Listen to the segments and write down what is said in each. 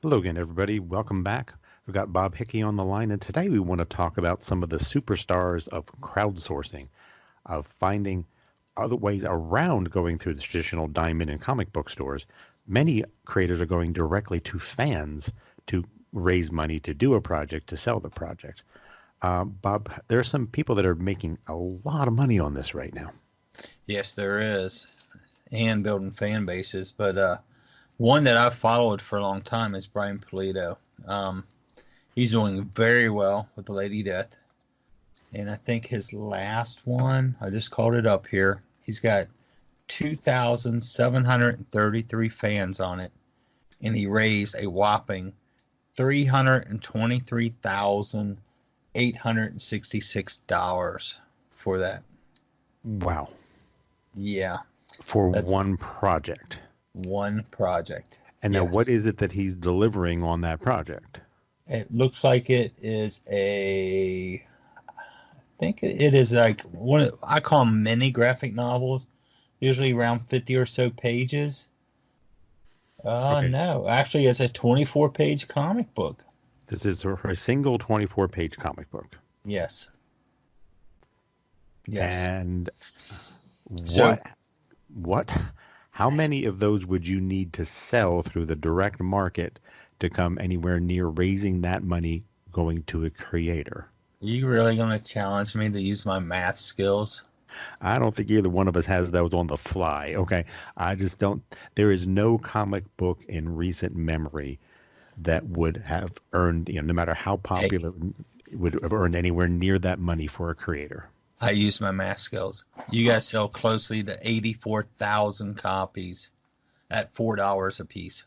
Hello again, everybody. Welcome back. We've got Bob Hickey on the line, and today we want to talk about some of the superstars of crowdsourcing, of finding other ways around going through the traditional diamond and comic book stores. Many creators are going directly to fans to raise money to do a project, to sell the project. Bob, there are some people that are making a lot of money on this right now. Yes, there is, and building fan bases. But one that I've followed for a long time is Brian Pulido. He's doing very well with the Lady Death. And I think his last one, I just called it up here, he's got 2,733 fans on it. And he raised a whopping $323,866 for that. Wow. Yeah. For one project. One project. And now what is it that he's delivering on that project? It looks like it is I think it is like I call them mini graphic novels, usually around 50 or so pages. Okay. No, actually it's a 24-page comic book. This is for a single 24-page comic book. Yes. And so, how many of those would you need to sell through the direct market to come anywhere near raising that money going to a creator? Are you really going to challenge me to use my math skills? I don't think either one of us has those on the fly. Okay. I just don't. There is no comic book in recent memory that would have earned, no matter how popular, would have earned anywhere near that money for a creator. I use my math skills. You guys sell closely to 84,000 copies at $4 a piece.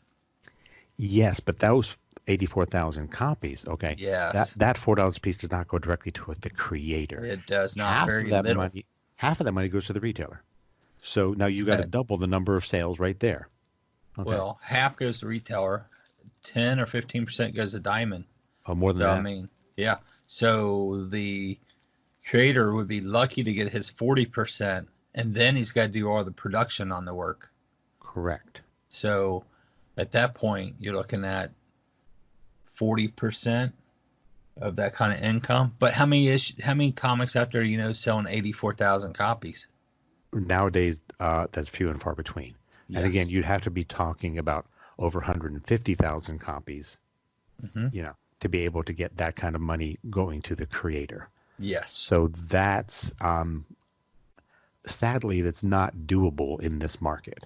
Yes, but those 84,000 copies, okay. Yes. That $4 a piece does not go directly to the creator. It does not. Half of that money goes to the retailer. So now you got to double the number of sales right there. Okay. Well, half goes to retailer, 10 or 15% goes to Diamond. Oh, more than that. I mean, yeah. So the creator would be lucky to get his 40%, and then he's got to do all the production on the work. Correct. So at that point, you're looking at 40% of that kind of income. But how many comics out there, selling 84,000 copies? Nowadays, that's few and far between. Yes. And again, you'd have to be talking about over 150,000 copies, to be able to get that kind of money going to the creator. Yes. So that's, sadly, that's not doable in this market.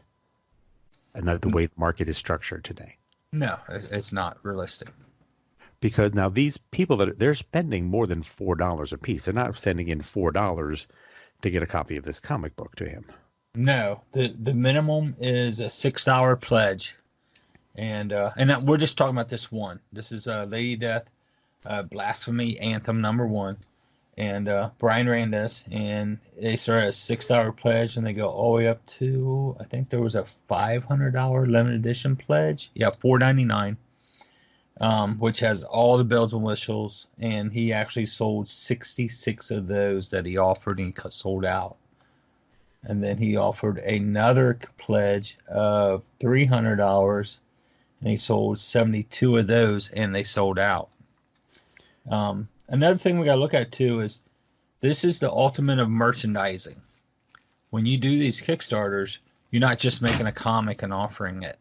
And not the way the market is structured today. No, it's not realistic. Because now these people they're spending more than $4 a piece. They're not sending in $4 to get a copy of this comic book to him. No, the minimum is a $6 pledge. And we're just talking about this one. This is Lady Death, Blasphemy Anthem #1. And Brian ran this, and they start at a $6 pledge, and they go all the way up to, I think there was a $500 limited edition pledge. Yeah, $4.99, which has all the bells and whistles. And he actually sold 66 of those that he offered, and he sold out. And then he offered another pledge of $300, and he sold 72 of those, and they sold out. Another thing we got to look at, too, is this is the ultimate of merchandising. When you do these Kickstarters, you're not just making a comic and offering it.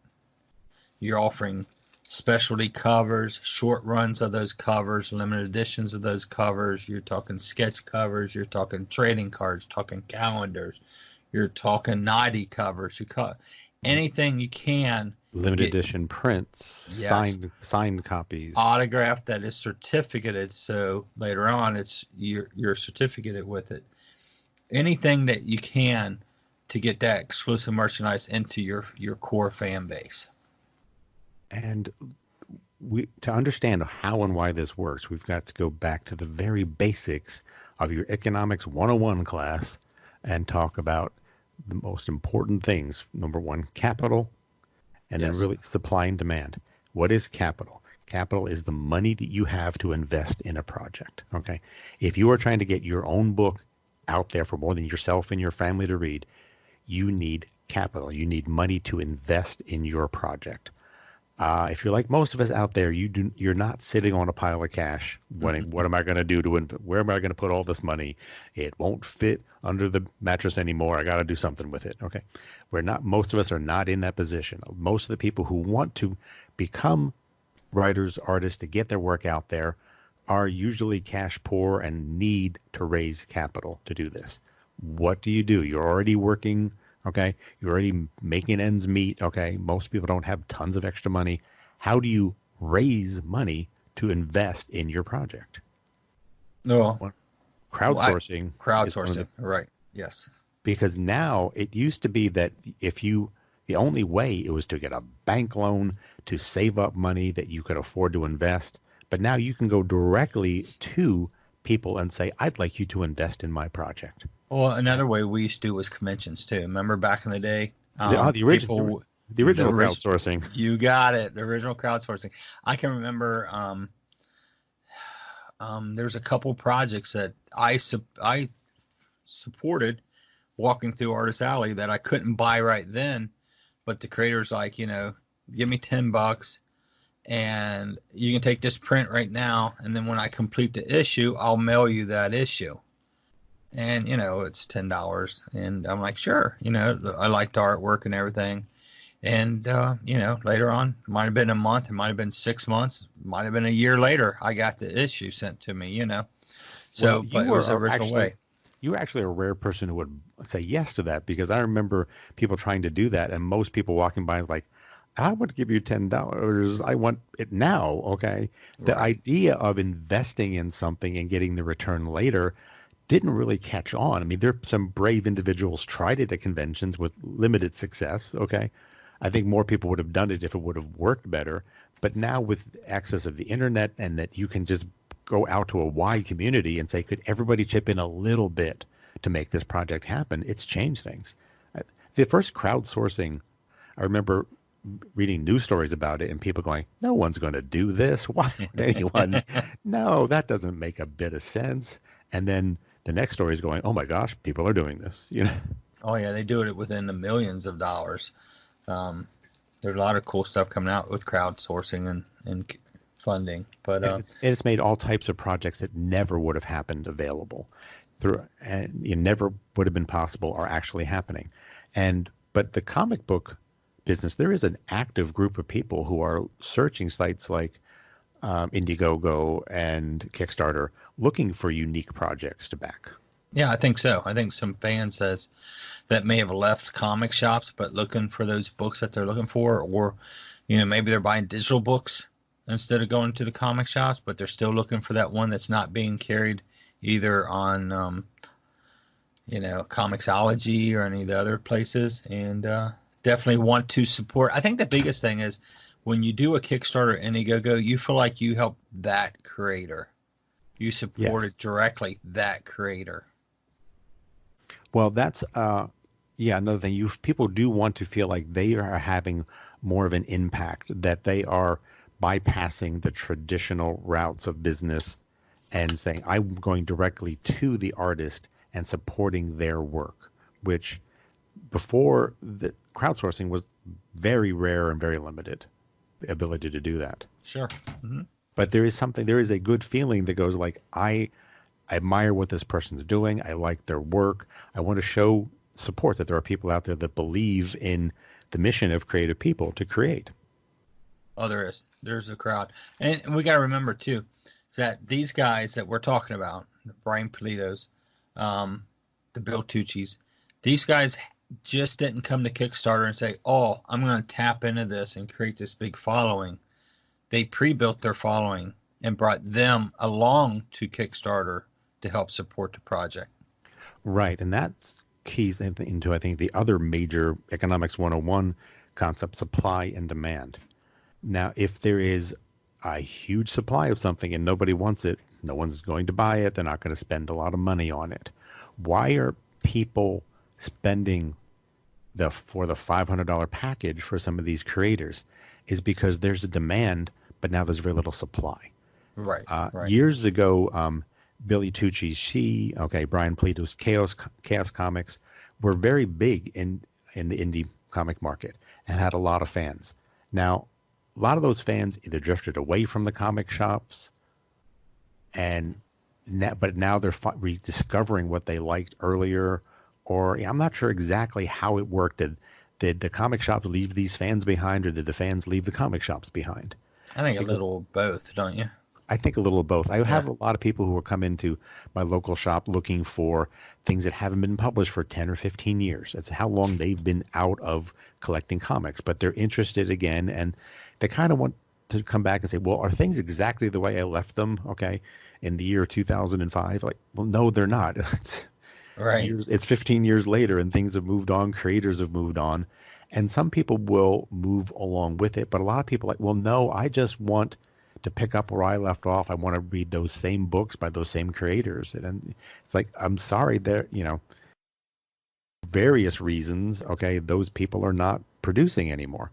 You're offering specialty covers, short runs of those covers, limited editions of those covers. You're talking sketch covers. You're talking trading cards, talking calendars. You're talking naughty covers. Anything you can. Limited edition prints, yes. signed copies, autographed that is certificated, so later on you're certificated with it. Anything that you can to get that exclusive merchandise into your core fan base. And to understand how and why this works, we've got to go back to the very basics of your Economics 101 class and talk about the most important things. Number one, capital. And then really supply and demand. What is capital? Capital is the money that you have to invest in a project. Okay. If you are trying to get your own book out there for more than yourself and your family to read, you need capital. You need money to invest in your project. If you're like most of us out there, you're not sitting on a pile of cash. What am I going to do where am I going to put all this money? It won't fit under the mattress anymore. I got to do something with it. Okay. Most of us are not in that position. Most of the people who want to become writers, artists to get their work out there are usually cash poor and need to raise capital to do this. What do? You're already working. Okay. You're already making ends meet. Okay. Most people don't have tons of extra money. How do you raise money to invest in your project? No, Well, well, I, crowdsourcing is one of the, crowdsourcing, right? Yes, because now it used to be that the only way it was to get a bank loan to save up money that you could afford to invest. But now you can go directly to people and say, I'd like you to invest in my project. well, another way we used to do was conventions too. Remember back in the day, The original, people, the the original orig- crowdsourcing. you got it, the original crowdsourcing. I can remember there's a couple projects that I supported walking through Artist Alley that I couldn't buy right then, but the creator's like, give me $10 and you can take this print right now, and then when I complete the issue, I'll mail you that issue. And it's $10, and I'm like, sure. I liked the artwork and everything. And later on, it might have been a month, it might have been 6 months, might have been a year later, I got the issue sent to me. Well, So, but it was the original way. you were actually a rare person who would say yes to that because I remember people trying to do that, and most people walking by is like, I would give you $10. I want it now. Okay. The Right. idea of investing in something and getting the return later didn't really catch on. I mean, there some brave individuals tried it at conventions with limited success. Okay. I think more people would have done it if it would have worked better. But now with access of the internet and that you can just go out to a wide community and say, could everybody chip in a little bit to make this project happen? It's changed things. The first crowdsourcing, I remember reading news stories about it and people going, no one's going to do this. Why would anyone? No, that doesn't make a bit of sense. And then the next story is going, oh my gosh, people are doing this. Oh yeah, they do it within the millions of dollars. Um, there's a lot of cool stuff coming out with crowdsourcing and funding. But It's made all types of projects that never would have happened available through, and it never would have been possible are actually happening. But the comic book business, there is an active group of people who are searching sites like Indiegogo and Kickstarter looking for unique projects to back. yeah, I think so. I think some fans says that may have left comic shops, but looking for those books that they're looking for, or maybe they're buying digital books instead of going to the comic shops, but they're still looking for that one that's not being carried either on Comixology or any of the other places, and definitely want to support. I think the biggest thing is when you do a Kickstarter Indiegogo, you feel like you help that creator. You supported Yes. directly that creator. Well, that's another thing. People do want to feel like they are having more of an impact, that they are bypassing the traditional routes of business and saying, I'm going directly to the artist and supporting their work, which before the crowdsourcing was very rare and very limited ability to do that. Sure. Hmm. But there is a good feeling that goes like, I admire what this person's doing. I like their work. I want to show support that there are people out there that believe in the mission of creative people to create. Oh, there is. There's a crowd. And we got to remember, too, is that these guys that we're talking about, the Brian Politos, the Bill Tucci's, these guys just didn't come to Kickstarter and say, oh, I'm going to tap into this and create this big following. They pre-built their following and brought them along to Kickstarter to help support the project. Right. And that's keys into, I think, the other major economics 101 concept, supply and demand. Now, if there is a huge supply of something and nobody wants it, no one's going to buy it. They're not going to spend a lot of money on it. Why are people spending for the $500 package for some of these creators? Is because there's a demand, but now there's very little supply. Right. Right. Years ago, Billy Tucci, Brian Polito's Chaos Comics were very big in the indie comic market and had a lot of fans. Now, a lot of those fans either drifted away from the comic shops and but now they're rediscovering what they liked earlier, or I'm not sure exactly how it worked. Did the comic shops leave these fans behind, or did the fans leave the comic shops behind? I think a Because little of both, don't you? I think a little of both. I Yeah. have a lot of people who will come into my local shop looking for things that haven't been published for 10 or 15 years. That's how long they've been out of collecting comics, but they're interested again, and they kind of want to come back and say, well, are things exactly the way I left them? Okay. In the year 2005, like, well, no, they're not. Right. It's 15 years later and things have moved on, creators have moved on, and some people will move along with it, but a lot of people are like, well, no, I just want to pick up where I left off. I want to read those same books by those same creators. And it's like, I'm sorry, there, various reasons, okay, those people are not producing anymore.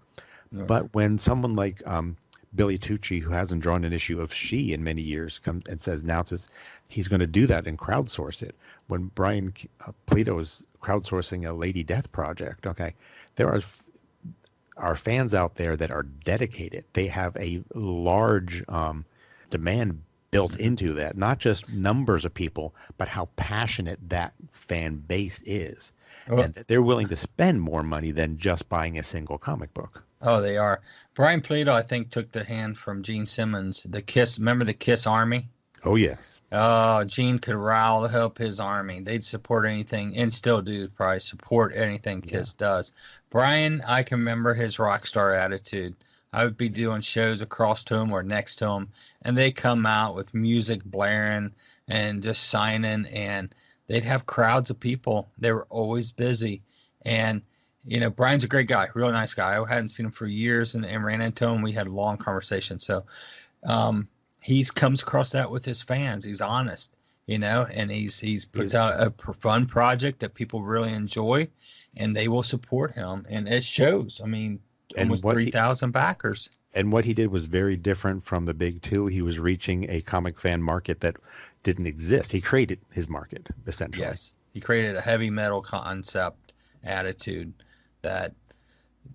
Yeah. But when someone like Billy Tucci, who hasn't drawn an issue of She in many years, comes and announces he's going to do that and crowdsource it. When Brian Plato is crowdsourcing a Lady Death project, okay, there are fans out there that are dedicated. They have a large demand built into that, not just numbers of people, but how passionate that fan base is. Well, And that they're willing to spend more money than just buying a single comic book. oh, they are. Brian Plato, I think, took the hand from Gene Simmons. The Kiss, remember the Kiss Army? Oh, yes. Oh, Gene could rile up his army. They'd support anything, and still do probably support anything Kiss does. Brian, I can remember his rock star attitude. I would be doing shows across to him or next to him, and they come out with music blaring and just signing, and they'd have crowds of people. They were always busy, and Brian's a great guy, real nice guy. I hadn't seen him for years and ran into him. We had a long conversation. So he comes across that with his fans. He's honest, and he's puts out a fun project that people really enjoy, and they will support him. And it shows. I mean, almost 3,000 backers. And what he did was very different from the big two. He was reaching a comic fan market that didn't exist. He created his market, essentially. Yes. He created a heavy metal concept attitude that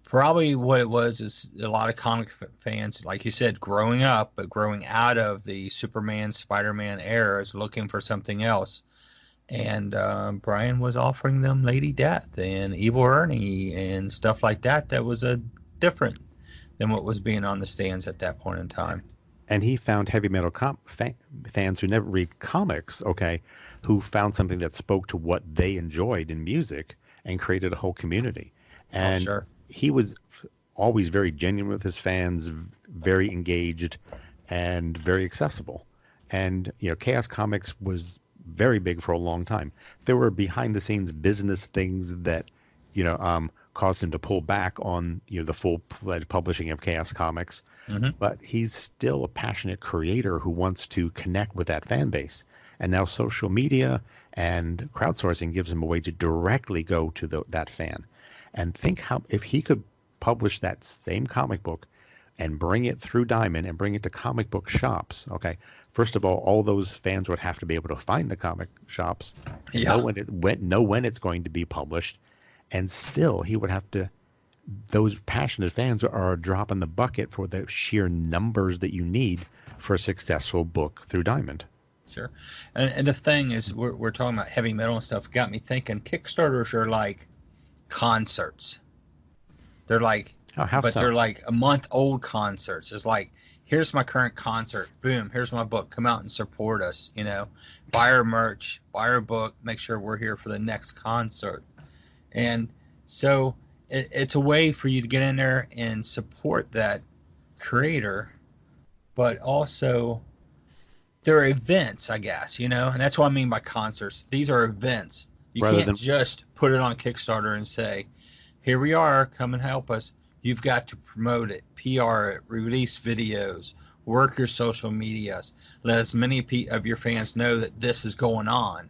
probably what it was is a lot of comic fans, like you said, growing up, but growing out of the Superman, Spider-Man eras, looking for something else. And Brian was offering them Lady Death and Evil Ernie and stuff like that. That was different than what was being on the stands at that point in time. And he found heavy metal fans who never read comics, okay, who found something that spoke to what they enjoyed in music and created a whole community. And sure. He was always very genuine with his fans, very engaged, and very accessible. And, Chaos Comics was very big for a long time. There were behind the scenes business things that, caused him to pull back on, the full-fledged publishing of Chaos Comics. Mm-hmm. But he's still a passionate creator who wants to connect with that fan base. And now social media and crowdsourcing gives him a way to directly go to that fan. And think how, if he could publish that same comic book and bring it through Diamond and bring it to comic book shops, okay, first of all those fans would have to be able to find the comic shops, know when it's going to be published, and still he would have to, those passionate fans are a drop in the bucket for the sheer numbers that you need for a successful book through Diamond. Sure. And the thing is, we're talking about heavy metal and stuff. It got me thinking Kickstarters are like concerts. They're like, they're like a month old concerts. It's like, here's my current concert. Boom. Here's my book. Come out and support us. Buy our merch, buy our book, make sure we're here for the next concert. And so it's a way for you to get in there and support that creator, but also there are events, I guess, and that's what I mean by concerts. These are events. You can't just put it on Kickstarter and say, here we are, come and help us. You've got to promote it, PR it, release videos, work your social medias, let as many of your fans know that this is going on.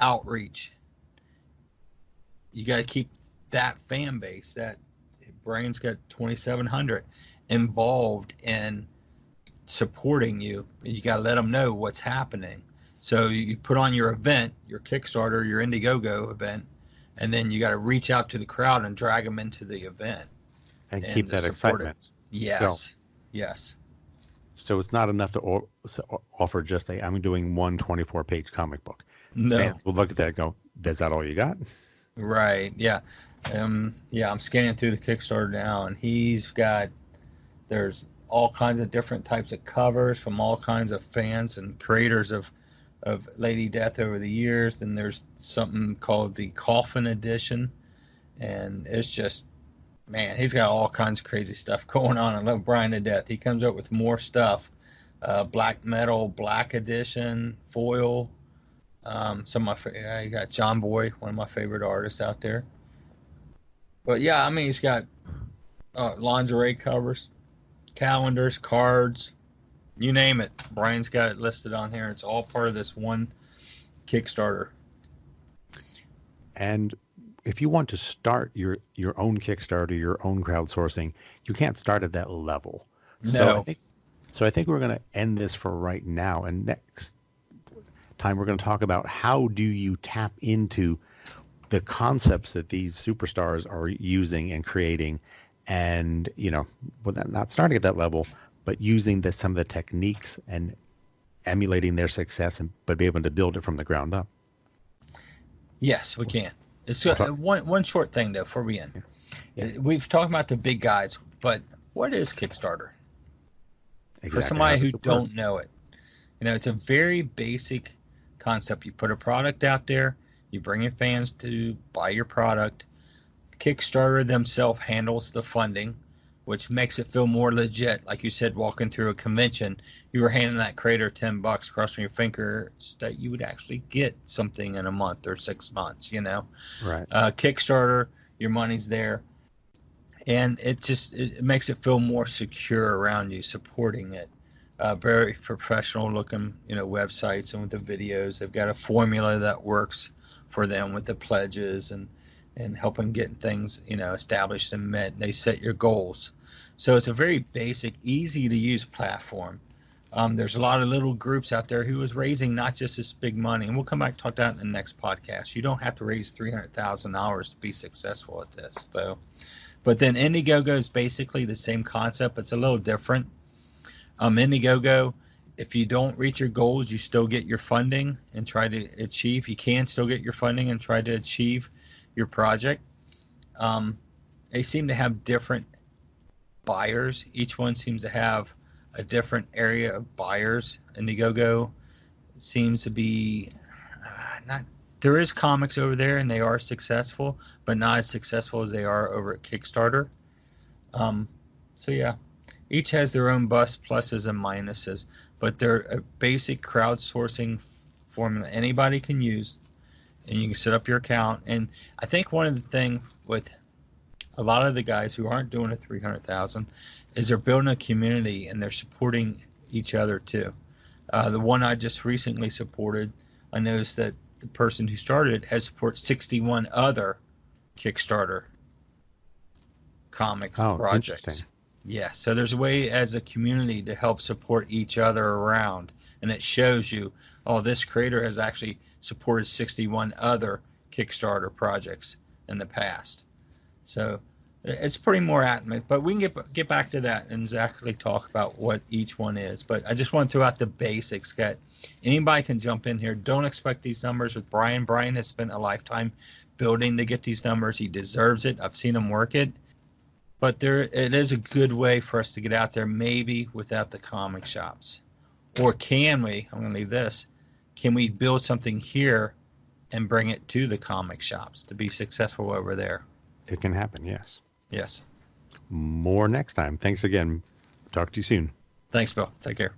Outreach. You got to keep that fan base, that Brian's got 2,700 involved in supporting you. You got to let them know what's happening. So you put on your event, your Kickstarter, your Indiegogo event, and then you got to reach out to the crowd and drag them into the event and keep that excitement. So, Yes. Yes. so it's not enough to offer just a, I'm doing one 24-page comic book. Fans No. will look at that and go, is that all you got? Right. Yeah. Yeah, I'm scanning through the Kickstarter now, and there's all kinds of different types of covers from all kinds of fans and creators of Lady Death over the years. Then there's something called the Coffin Edition, and it's just, man, he's got all kinds of crazy stuff going on. I love Brian to death. He comes up with more stuff. Black Metal Black Edition foil. Some of my you got John Boy, one of my favorite artists out there. But yeah, I mean, he's got lingerie covers, calendars, cards, you name it. Brian's got it listed on here. It's all part of this one Kickstarter. And if you want to start your own Kickstarter, your own crowdsourcing, you can't start at that level. No. So I think we're going to end this for right now. And next time we're going to talk about how do you tap into the concepts that these superstars are using and creating, and not starting at that level, but using some of the techniques and emulating their success, but be able to build it from the ground up. Yes, we can. It's one short thing though before we end. Yeah. We've talked about the big guys, but what is Kickstarter? Exactly. For somebody who don't know it, it's a very basic concept. You put a product out there, you bring in fans to buy your product. Kickstarter themselves handles the funding, which makes it feel more legit. Like you said, walking through a convention, you were handing that creator $10, crossing your fingers that you would actually get something in a month or 6 months. Right. Kickstarter, your money's there, and it makes it feel more secure around you supporting it. Very professional looking, websites, and with the videos, they've got a formula that works for them with the pledges and helping get things, established and met. They set your goals. So it's a very basic, easy to use platform. There's a lot of little groups out there who is raising not just this big money, and we'll come back and talk about it in the next podcast. You don't have to raise $300,000 to be successful at this, though. But then Indiegogo is basically the same concept. It's a little different. Indiegogo, if you don't reach your goals, you still get your funding and try to achieve. You can still get your funding and try to achieve your project. They seem to have different buyers. Each one seems to have a different area of buyers. Indiegogo seems to be not. There is comics over there, and they are successful, but not as successful as they are over at Kickstarter. So yeah, each has their own pluses and minuses, but they're a basic crowdsourcing formula anybody can use, and you can set up your account. And I think one of the things with a lot of the guys who aren't doing a 300,000 is they're building a community and they're supporting each other too. The one I just recently supported, I noticed that the person who started it has supported 61 other Kickstarter comics projects. Yeah, so there's a way as a community to help support each other around, and it shows you, this creator has actually supported 61 other Kickstarter projects in the past. So it's pretty more atmospheric, but we can get back to that and exactly talk about what each one is. But I just want to throw out the basics. Anybody can jump in here. Don't expect these numbers with Brian. Brian has spent a lifetime building to get these numbers. He deserves it. I've seen him work it. But it is a good way for us to get out there, maybe without the comic shops. Or can we, I'm going to leave this, can we build something here and bring it to the comic shops to be successful over there? It can happen, yes. Yes. More next time. Thanks again. Talk to you soon. Thanks, Bill. Take care.